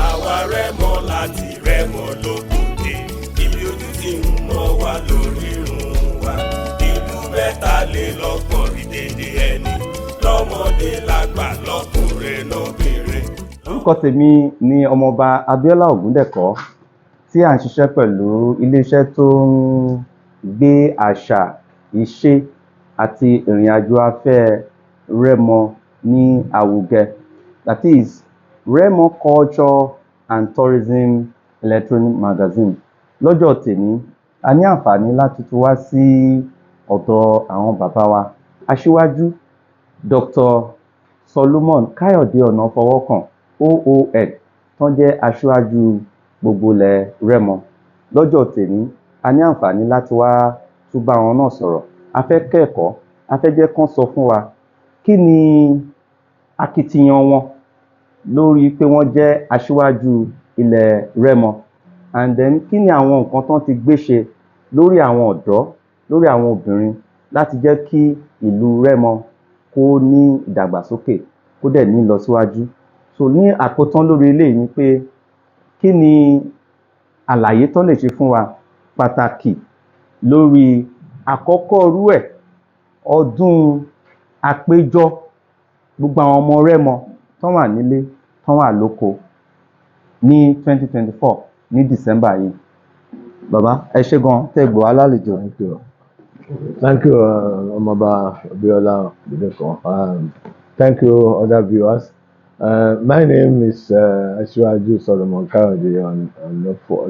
Àwa Remo láti Remo lókùnké, ibi ojú ti ń mọ́ wa lórí irun wa. Ìlú mẹ́tàlélọ́gbọ̀n rí dédé ẹni, lọ́mọdé lágbà lọ́kùnrin lóbìnrin. Orúkọ tèmi ni ọmọọba Abíọ́lá Ògúndẹ̀kọ́, tí à ń ṣiṣẹ́ pẹ̀lú iléeṣẹ́ tó ń gbé àṣà, ìṣe àti ìrìnàjò afẹ́ Remo ní àwùgẹ. That is Remo Culture and Tourism Electronic Magazine. Lọ́jọ́ tèmi, a ní àǹfààní láti tún wá sí ọ̀dọ̀ àwọn bàbá wa Asiwaju Dr. Solomon Kayode Onafowokan OON tó jẹ́ aṣíwájú gbogbo ilẹ̀ Remo. Lọ́jọ́ tèmi, a ní àǹfààní láti wá tún bá wọn náà sọ̀rọ̀. A fẹ́ kẹ́kọ̀ọ́, a fẹ́ jẹ́ kán sọ fún wa kí ni akitiyan wọn lórí pé wọ́n jẹ́ aṣíwájú ilẹ̀ Remo, and then kí ni àwọn nǹkan tán ti gbé ṣe lórí àwọn ọ̀dọ́, lórí àwọn obìnrin, láti jẹ́ kí ìlú Remo kó ní ìdàgbàsókè, kó dẹ̀ ní ìlọsíwájú. So ní àkótán lórí eléyìí ni pé kí ni àlàyé tó lè ṣe fún wa pàtàkì lórí àkọ́kọ́ rú ẹ̀ ọdún àpéjọ gbogbo àwọn ọmọ Remo tán wà nílé tán wà lóko ní 2024 ní December yìí. Bàbá ẹ ṣé gan tẹ́ gbọ́ wa lálejò. Thank you, Ọmọọba Abíọ́lá Ògúndẹ̀kọ́. Thank you, other viewers. My name is Asiwaju Solomon Kayode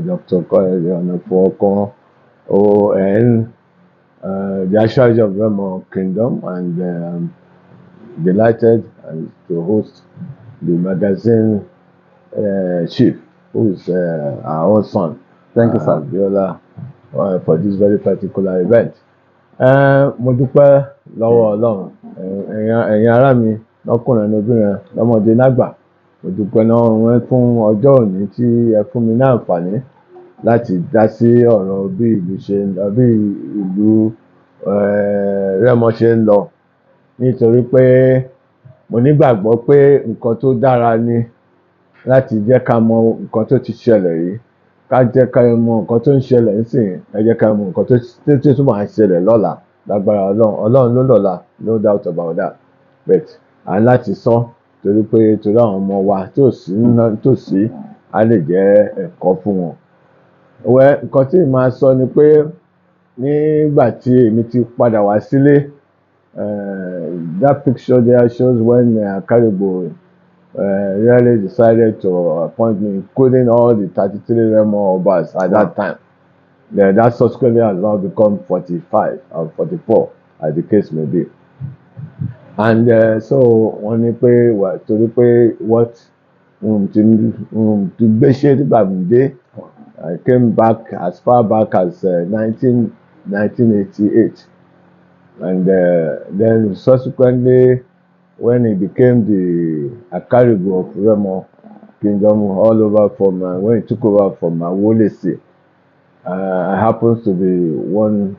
Dr. Kayode Onafowokan OON, the Asiwaju of Remo Kingdom, and I'm delighted to host the magazine chief, who is our own son. Thank you, sir. Abíọ́lá, for this very particular event. Mo dúpẹ́ lọ́wọ́ Ọlọ́run, ẹ̀yin ará mi lọ́kùnrin lóbìnrin lọ́mọdé lágbà. Mo dúpẹ́ náà wọ́n fún ọjọ́ òní tí ẹ fún mi ní àǹfààní láti dá sí ọ̀rọ̀ bí ìlú ṣe ń lọ, bí ìlú Remo ṣe ń lọ, nítorí pé mo nígbàgbọ́ pé nǹkan tó dára ni láti jẹ́ ká mọ nǹkan tó ti ṣẹlẹ̀ yìí, ká jẹ́ ká mọ nǹkan tó ń ṣẹlẹ̀ nísìnyí, ẹ jẹ́ ká mọ nǹkan tó tún máa ṣẹlẹ̀ lọ́la lágbára Ọlọ́run ló lọ́la, no doubt about that. But à ń láti sọ torí àwọn ọmọ wa tòsí á lè jẹ́ ẹ̀kọ́ fún wọn. Nǹkan tí màá sọ ni pé nígbà tí èmi ti padà wá sílé, that picture there shows when Akaribo really decided to appoint me, including all the 33 Remo Obas at that time. That subsequently has now become 45 or 44, as the case may be. And so wọ́n ní pé torí pé what ti gbé ṣe nígbà dé, I came back as far back as 1988, and then subsequently when he became the Akaribo of Remo Kingdom all over from when he took over from Awolese, I happens to be one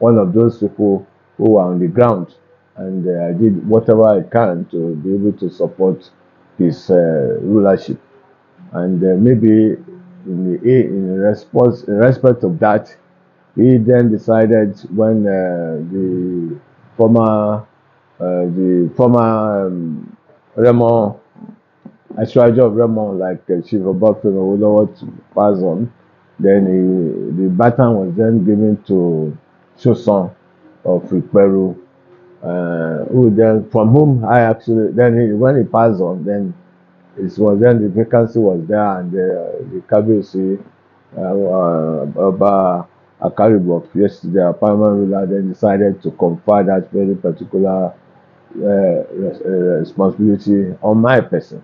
of those people who were on the ground, and I did whatever I can to be able to support his rulership. And maybe in respect of that, he then decided when the former Remo Asiwaju of Remo, like Chief Obafemi Awolowo, passed on, then the baton was then given to Shoson of Iperu, from whom I actually, when he passed on, then the vacancy was there, and the Kabiyesi Oba Akaribo of yesterday, our paramount ruler, then decided to confer that very particular responsibility on my person,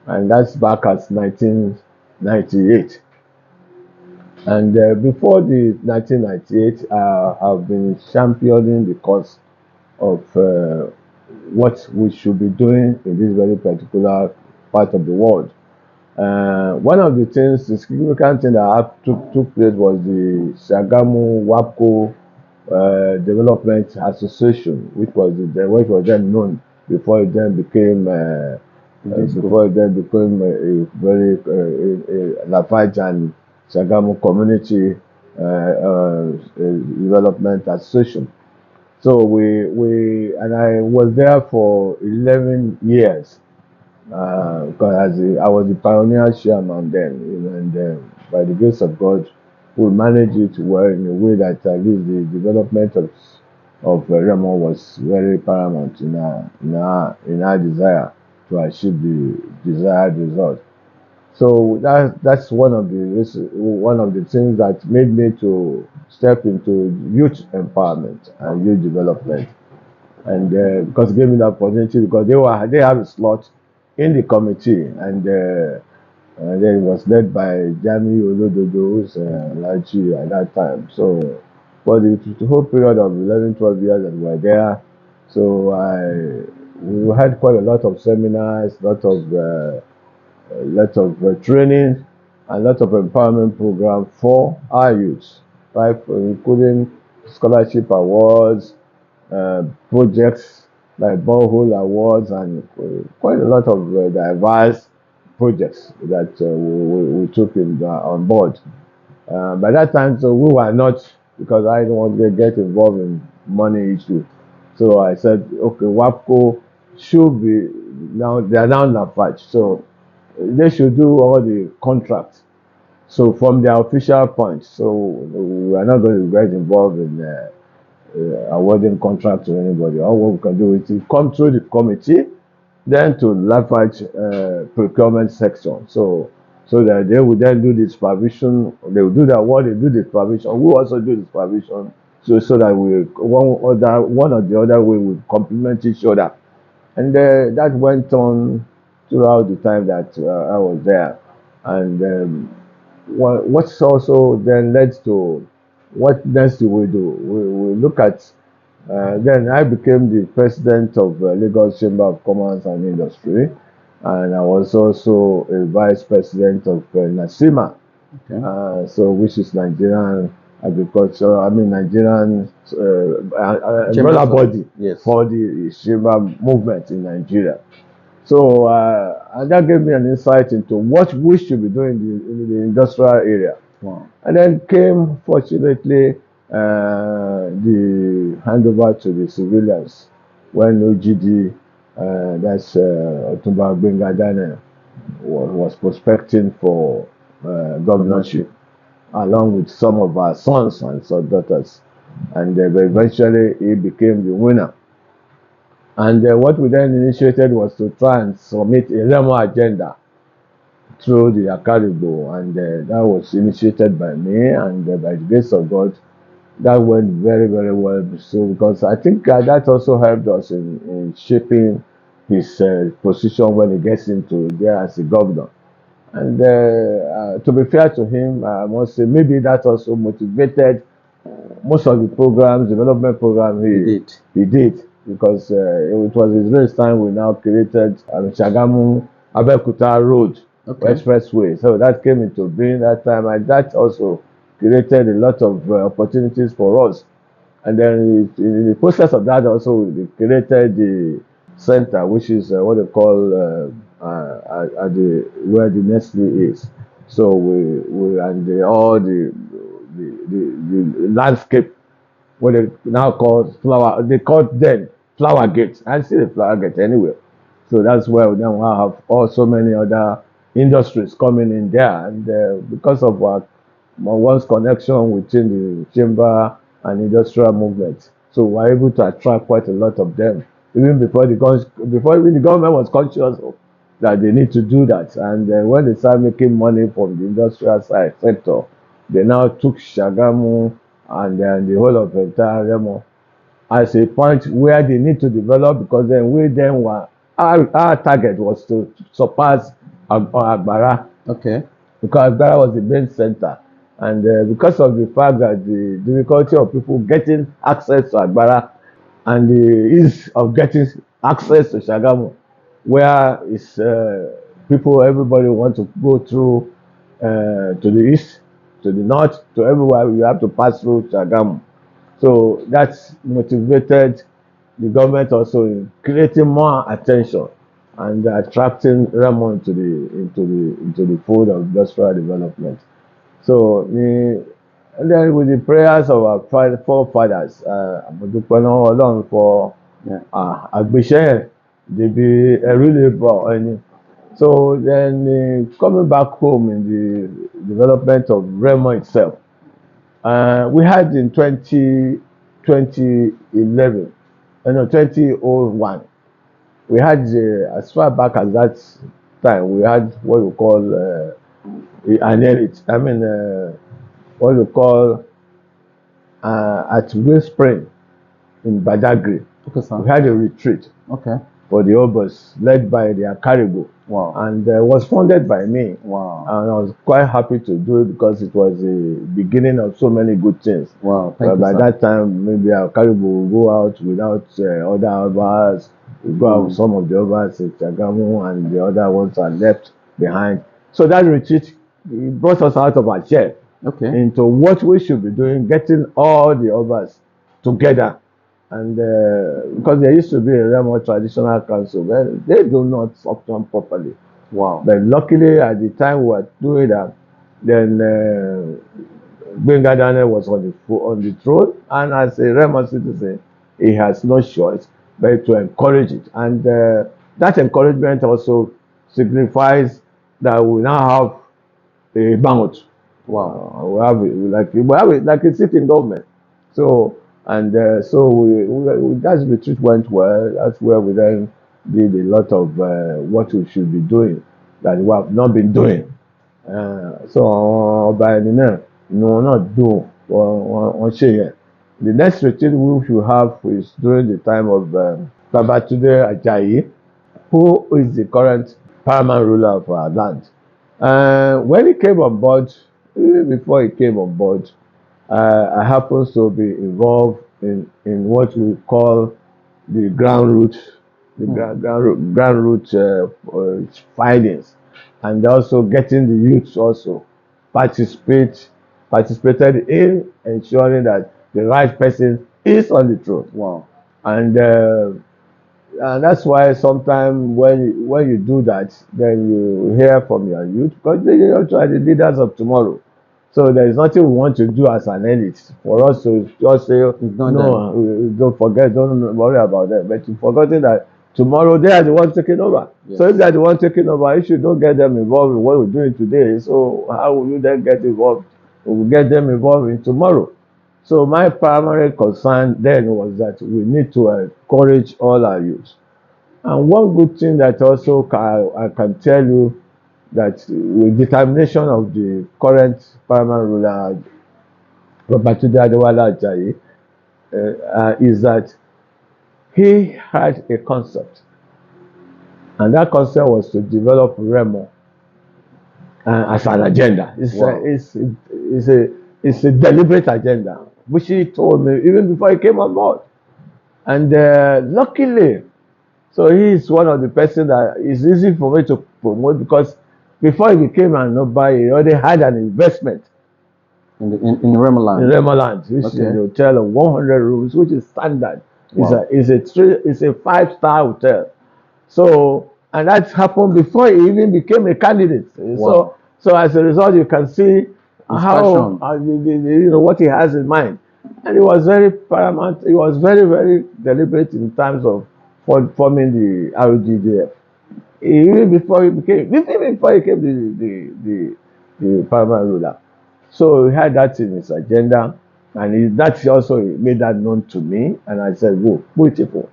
and that's back as 1998. And before the 1998, I've been championing the cause of what we should be doing in this very particular part of the world. One of the things, the significant thing that took place was the Shagamu WAPCO Development Association, which was then known before it then became a very Lafayette and Shagamu Community Development Association. So and I was there for 11 years. Because I was the pioneer chairman then, and by the grace of God, we managed it well in a way that at least the development of Remo was very paramount in our desire to achieve the desired result. So that's one of the things that made me to step into youth empowerment and youth development, and because it gave me the opportunity, because they have a slot in the committee, and then it was led by Jami Olododo, who's Lachi at that time. So for the whole period of 11, 12 years that we were there, so we had quite a lot of seminars, lot of training, and lot of empowerment program for our youths, right? Including scholarship awards, projects like borehole awards, and quite a lot of diverse projects that we took on board. By that time, so we were not, because I didn't want to get involved in money issue. So I said, okay, WAPCO should be now, they are now Lafayette, so they should do all the contracts. So from their official point, so we are not going to get involved in awarding contract to anybody. All what we can do is to come through the committee, then to Lafayette procurement section. So that they would then do the supervision. They will do the award, they do the supervision. We also do the supervision. So that we one or the other way would complement each other. And that went on throughout the time that I was there. And what's also then led to what next do we do? We look at, then I became the president of Lagos Chamber of Commerce and Industry, and I was also a vice president of NASIMA, so which is Nigerian Nigerian umbrella body for the Chamber movement in Nigeria. So and that gave me an insight into what we should be doing in the industrial area. Wow. And then came, fortunately, the handover to the civilians when OGD, that's Otumba Bengadane, was prospecting for governorship, along with some of our sons and some daughters. And eventually he became the winner. And what we then initiated was to try and submit a Remo agenda through the Akaribo, and that was initiated by me, and by the grace of God, that went very, very well. So because I think that also helped us in shaping his position when he gets into there as a governor. And to be fair to him, I must say maybe that also motivated most of the development programs he did, because it was his race time we now created Shagamu Abeokuta Road. Expressway. So that came into being that time, and that also created a lot of opportunities for us. And then in the process of that also, we created the center, which is what they call where the Nestle is. So all the landscape, what they now call flower, they called then flower gate. I see the flower gate anywhere. So that's where we now have also many other industries coming in there, and because of our one's connection within the chamber and industrial movement, so we're able to attract quite a lot of them, even before the government was conscious of that they need to do that. And when they started making money from the industrial side sector, they now took Shagamu and then the whole of entire Remo as a point where they need to develop, because then our target was to surpass Agbara. Okay. Because Agbara was the main center, and because of the fact that the difficulty of people getting access to Agbara and the ease of getting access to Shagamu, where it's everybody want to go through to the east, to the north, to everywhere. You have to pass through Shagamu. So that's motivated the government also in creating more attention and attracting Remo into the fold of industrial development. So and then with the prayers of our forefathers, àmọ̀dúpẹ́ lọ́wọ́ Ọlọ́run for àgbéṣẹ́ débi ẹrú lè bọ̀ ẹni. So then coming back home in the development of Remo itself, we had in 2011, 2001, we had as far back as that time, we had what we call an elite. I mean, what we call at Spring in Badagry. Okay, sir. We had a retreat. Okay. For the Obas, led by the Akarigo. Wow. And was funded by me. Wow. And I was quite happy to do it because it was the beginning of so many good things. Wow. Thank you, by sir. that time, maybe Akarigo will go out without other Obas. We go out with some of the Obas in Chagamu, and the other ones are left behind. So that retreat brought us out of our shell into what we should be doing, getting all the Obas together. And because there used to be a Remo traditional council, but they do not function properly. Wow. But luckily, at the time we were doing that, then Gbenga Daniel was on the throne, and as a Remo citizen, he has no choice but to encourage it. And that encouragement also signifies that we now have a bounce. Wow. We have it like a sitting government. So. And so that retreat went well. That's where we then did a lot of what we should be doing that we have not been doing. So by the name, no, not do on share. The next retreat we should have is during the time of Babatunde Ajayi, who is the current paramount ruler of our land. When he came on board, even before he came on board, I happen to be involved in what we call the ground root, ground root findings, and also getting the youths also participated in ensuring that the right person is on the throne. Wow. And that's why sometimes when you do that, then you hear from your youth, because they are the leaders of tomorrow. So there is nothing we want to do as an elite for us to just say, no, don't forget, don't worry about them. But you've forgotten that tomorrow they are the ones taking over. Yes. So if they are the ones taking over, if you don't get them involved in what we're doing today, so how will you then get involved? We will get them involved in tomorrow. So my primary concern then was that we need to encourage all our youth. And one good thing that also I can tell you, that with determination of the current paramount ruler, Babatunde Ajayi, is that he had a concept, and that concept was to develop Remo as an agenda. It's a deliberate agenda, which he told me even before he came on board. And luckily, so he is one of the persons that is easy for me to promote, because before he became an Oba, he already had an investment in Remoland. In Remoland, which is a hotel of 100 rooms, which is standard. Wow. It's a 5-star hotel. So, and that happened before he even became a candidate. Wow. So as a result, you can see how what he has in mind. And he was very paramount. He was very, very deliberate in terms of forming the RGDF. Even before he became the paramount ruler. So he had that in his agenda, and that also made that known to me. And I said, "Whoa, beautiful!"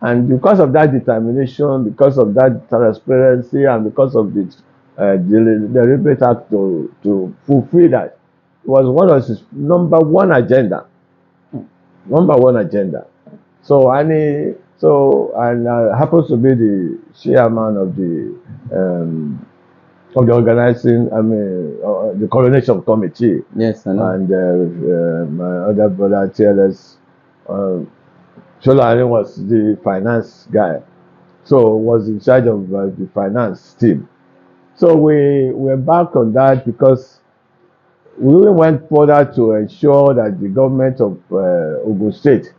And because of that determination, because of that transparency, and because of the deliberate act to fulfill that, it was one of his number one agenda. So I happens to be the chairman of the organizing, the coronation committee. Yes, I know. And my other brother, TLS, Sholani was the finance guy, so was in charge of the finance team. So we're back on that because we even went further to ensure that the government of Ogun State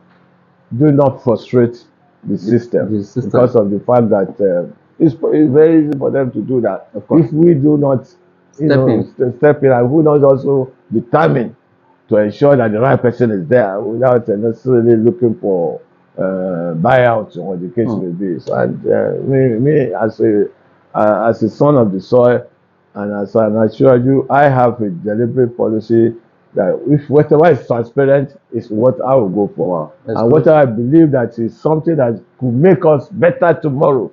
do not frustrate the system, because of the fact that it's very easy for them to do that if we do not step in, and we not also determine to ensure that the right person is there without necessarily looking for buyouts or the case may be. So, and me as a son of the soil and as an Asiwaju, I have a deliberate policy that if whatever is transparent is what I will go for. And whatever I believe that is something that could make us better tomorrow,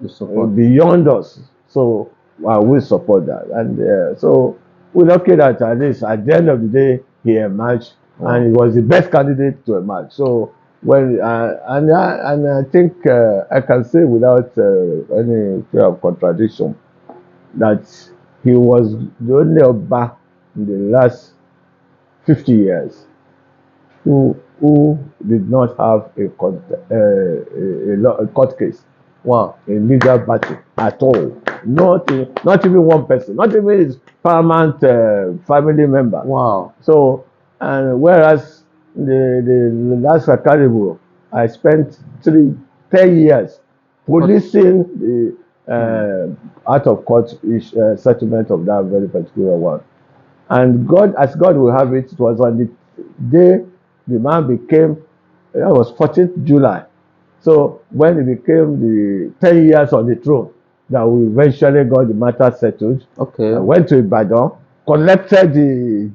beyond us. So I will support that. And so we're lucky that at least at the end of the day, he emerged, and he was the best candidate to emerge. So when and I think I can say without any fear of contradiction that he was the only Oba in the last 50 years who did not have a court case, a legal battle at all. Not even one person, not even his paramount family member. So, and whereas the last Caribou, I spent 10 years policing the out of court settlement of that very particular one. And God, as God will have it, it was on the day the man became, that was 14th July. So when he became the 10 years on the throne, that we eventually got the matter settled. Went to Ibadan, collected the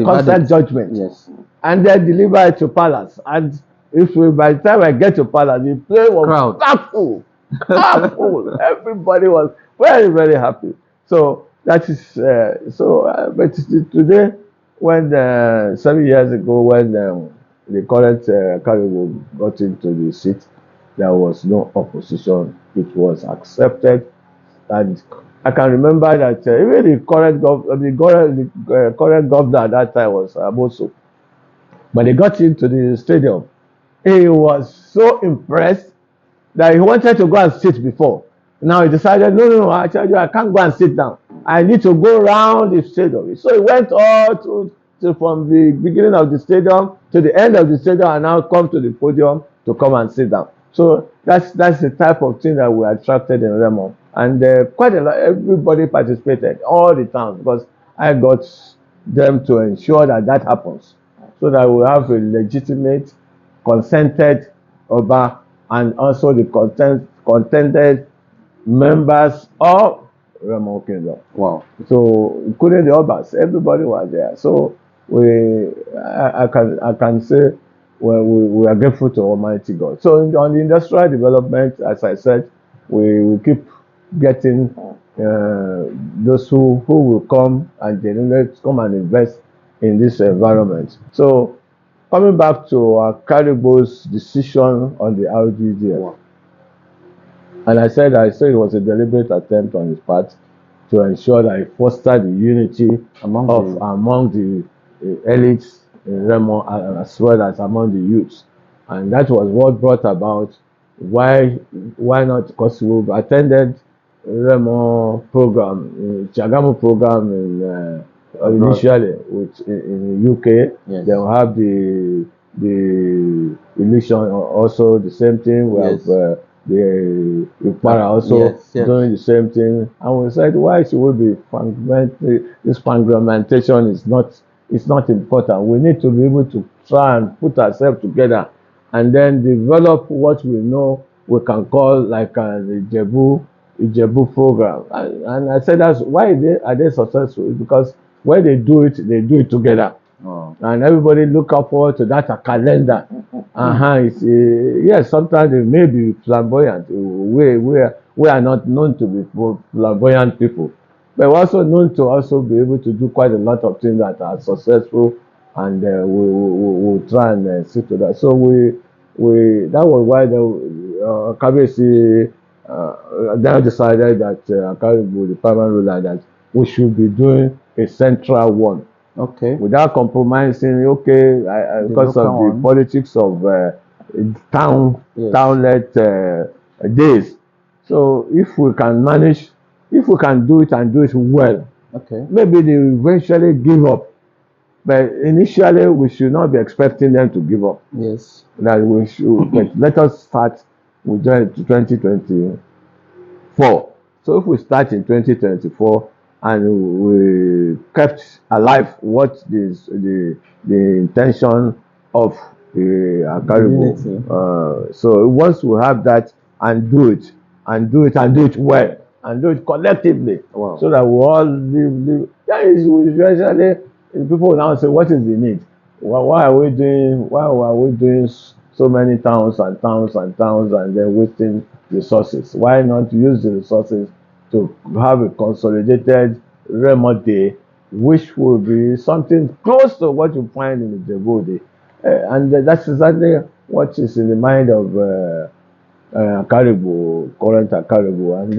consent judgment, and then delivered it to Palace. And by the time I get to Palace, the place was packed full. Everybody was very, very happy. So that is but today, when 7 years ago, when the current Caribou got into the seat, there was no opposition. It was accepted, and I can remember that even the current governor at that time was Amoso. But they got into the stadium. He was so impressed that he wanted to go and sit before. Now he decided, no, I tell you, I can't go and sit down. I need to go around the stadium. So he went all from the beginning of the stadium to the end of the stadium, and now come to the podium to come and sit down. So that's the type of thing that we attracted in Remo. And quite a lot, everybody participated, all the time, because I got them to ensure that that happens, so that we have a legitimate, consented Oba, and also the contented members of Remo Kingdom. So including the Obas, everybody was there. So I can say we are grateful to Almighty God. So on the industrial development, as I said, we keep getting those who will come and come and invest in this environment. So coming back to our Caribou's decision on the RGDL, and I said it was a deliberate attempt on his part to ensure that he fostered the unity among the elites in Remo, as well as among the youths. And that was what brought about why not, because we've attended Remo program, Chagamu program initially in the UK. They will have the election also the same thing. We have the Upara also doing the same thing. And we said, why should we be fragmented? This fragmentation is not important. We need to be able to try and put ourselves together and then develop what we know we can call like the Ijebu program. And I said, that's why are they successful? Because when they do it together. And everybody look up forward to that calendar. Yes, sometimes they may be flamboyant. We are not known to be flamboyant people, but we're also known to also be able to do quite a lot of things that are successful, and we'll try and stick to that. So that was why the Kabesi then decided that the permanent ruler, that we should be doing a central one. Without compromising, because of the politics of townlet days. So if we can manage if we can do it and do it well, Okay. maybe they will eventually give up. But initially, we should not be expecting them to give up. Yes. That we should, but let us start with 2024. So if we start in 2024 and we kept alive what is the intention of the Akaribo, so once we have that and do it well and do it collectively, Wow. so that we all live. That is usually people now say, what is the need? Why are we doing so many towns and then wasting resources? Why not use the resources to have a consolidated Remo Day, which will be something close to what you find in the Jebode? And that's exactly what is in the mind of Akaribo, current Akaribo, and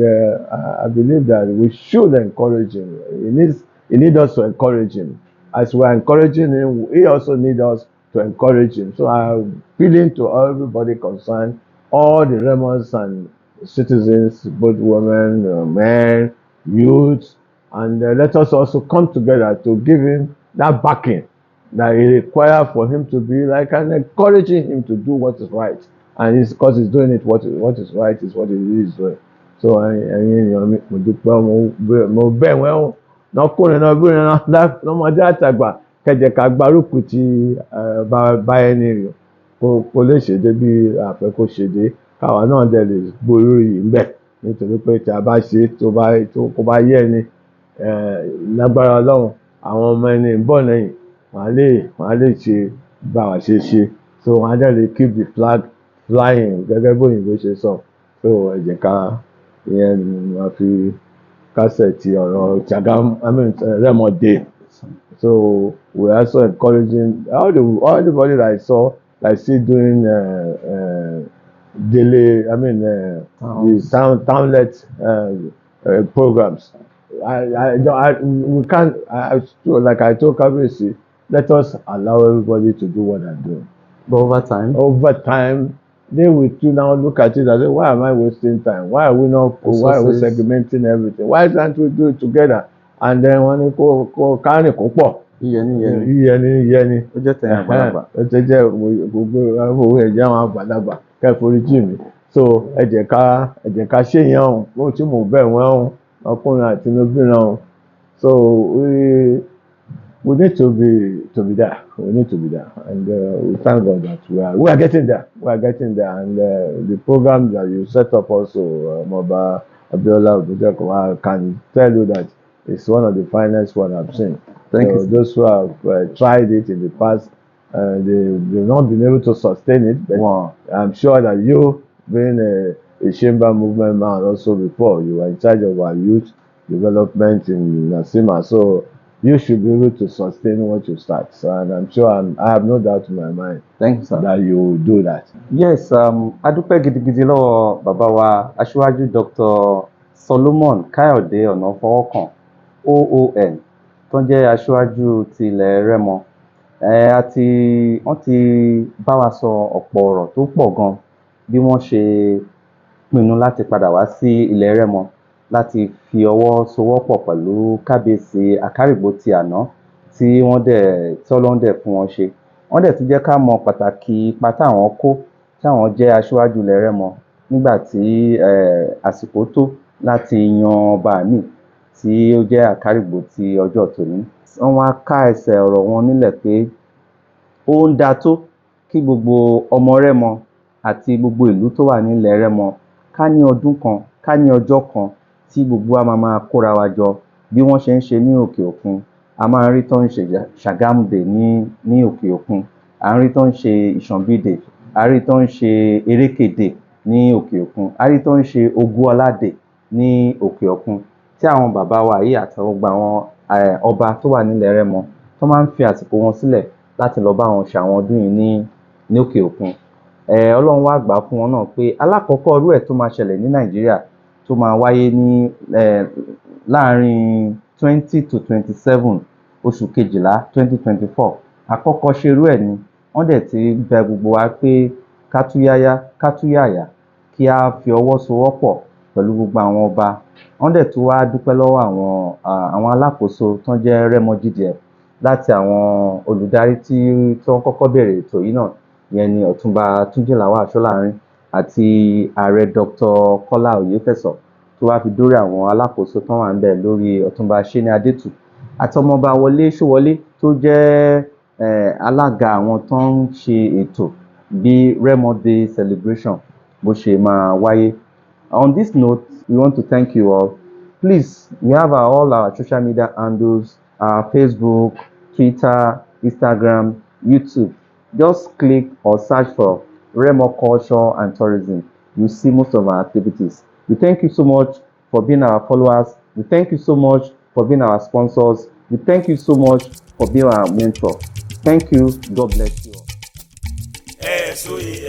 I believe that we should encourage him. He needs us to encourage him. As we are encouraging him, he also needs us to encourage him. So I'm appealing to everybody concerned, all the Remos and citizens, both women, men, youths, and let us also come together to give him that backing that he requires for him to be like, and encouraging him to do what is right. And it's because he's doing it, what is right is what he is doing. So mo bẹ̀ wọ́n lọ́kùnrin náà bí wọn lọ́mọdé àtàgbà kẹjẹ ká gbárùkù ti bá ẹni rìn kó lè ṣèdè bí àfẹ́ kó ṣèdè káwa náà dẹ̀ lè borí yìí ń bẹ̀ nítorí pé tí a bá ṣe tó bá yẹ ẹni lágbára Ọlọ́run àwọn ọmọ ẹni ń bọ̀ lẹ́yìn wọ́n á lè ṣe bá wa ṣe so wọ́n á dẹ̀ lè keep the flag flying gẹ́gẹ́ bóyìnbó ṣe sọ. So ẹ jẹ́ ká ìyẹn ni wọ́n fi kásẹ̀ ti ọ̀rọ̀ Remo Day. So we also encouraging everybody that I saw like still doing daily the townlet programs. We can't, like I told Kabisi, let us allow everybody to do what they're doing. But over time, they will too now look at it and say, why am I wasting time? Why are we segmenting everything? Why can't we do it together? And then when you go carry pọ̀. Yíyẹni. Ó jẹ́ tẹ̀yìn àgbàlagbà. Ó ti jẹ́ gbogbo owó ẹ̀jẹ̀ àwọn àgbàlagbà kẹ́forí jì mí. So ẹ jẹ́ ká ṣe yẹn o. Mo tí mo bẹ̀ wọ́n o. Ọkùnrin àti obìnrin o. So we need to be there. We need to be there, and we thank God that we are getting there. We are getting there, and the program that you set up also, Moba Abiola, I can tell you that it's one of the finest one I've seen. Thank you. Those who have tried it in the past, they've not been able to sustain it. But wow. I'm sure that you, being a chamber movement man also before, you were in charge of our youth development in Nasima. So you should be able to sustain what you start. So, and I'm sure I have no doubt in my mind. Thank you, sir. That you will do that. Yes, adúpẹ́ gidigidi lọ́wọ́ bàbá wa Asiwaju Dr. Solomon Kayode Onafowokan OON tó jẹ́ aṣíwájú ti ilẹ̀ Remo. Wọ́n ti bá wa sọ ọ̀pọ̀ ọ̀rọ̀ tó pọ̀ gan bí wọ́n ṣe pinnu láti padà wá sí ilẹ̀ Remo láti fi ọwọ́ sowọ́pọ̀ pẹ̀lú kábíyèsí Akaribo ti àná tí Ọlọ́run dẹ̀ fún wọn ṣe. Wọ́n dẹ̀ tún jẹ́ ká mọ pàtàkì ipa táwọn kó táwọn jẹ́ aṣíwájú ilẹ̀ Remo nígbà tí àsìkò tó láti yan ọba míì tí ó jẹ́ Akaribo ti ọjọ́ tòní. Wọ́n wá ká ẹsẹ̀ ọ̀rọ̀ wọn nílẹ̀ pé ó ń da tó kí gbogbo ọmọ Remo àti gbogbo ìlú tó wà nílẹ̀ Remo ká ní ọdún kan, ká ní ọjọ́ kan tí gbogbo wa máa kóra wa jọ bí wọ́n ṣe ń ṣe ní òkè òkun. A máa ń rí tó ń ṣe Ṣàgámù Day ní òkè òkun, à ń rí tó ń ṣe Ìṣànbí Day, a rí tó ń ṣe Erékè Day ní òkè òkun, a rí tó ń ṣe Ògúnọlá Day ní òkè òkun tí àwọn bàbá wa yìí àtàwọn gba àwọn ọba tó wà nílẹ̀ Remo tó máa ń fi àsìkò wọn sílẹ̀ láti lọ bá wọn ṣe àwọn ọdún yìí ní òkè òkun. Ọlọ́run wá gbà fún wọn náà pé alákọ̀ọ́kọ́ irú ẹ̀ tó máa ṣẹlẹ̀ ní Nàìjíríà tó máa wáyé ní láàrin 20 to 27 oṣù kejìlá 2024. Àkọ́kọ́ ṣe irú ẹ̀ ni wọ́n dẹ̀ ti bẹ gbogbo wa pé ká túyáyá ká túyàyà kí a fi ọwọ́ sowọ́pọ̀ pẹ̀lú gbogbo àwọn ọba. Wọ́n dẹ̀ tún wá dúpẹ́ lọ́wọ́ àwọn alákòóso tó ń jẹ́ Remo GDF láti àwọn olùdarí tí wọ́n kọ́kọ́ bẹ̀rẹ̀ ètò yìí náà, ìyẹn ni Ọ̀túnba Túnjí Lawal Ṣọ́lárin àti Ààrẹ Dr. Kọ́lá Oyèfẹ̀sọ, tó wá fi dórí àwọn alákòóso tó wà ń bẹ̀ lórí Ọ̀túnba Ṣẹ́ni Adétù àti ọmọọba Wọlé Ṣówọlé tó jẹ́ alága àwọn tó ń ṣe ètò bí Remo Day celebration bó ṣe máa wáyé. On this note, we want to thank you all. Please, we have all our social media handles, our Facebook, Twitter, Instagram, YouTube. Just click or search for Remo Culture and Tourism. You see most of our activities. We thank you so much for being our followers. We thank you so much for being our sponsors. We thank you so much for being our mentor. Thank you. God bless you all. SOE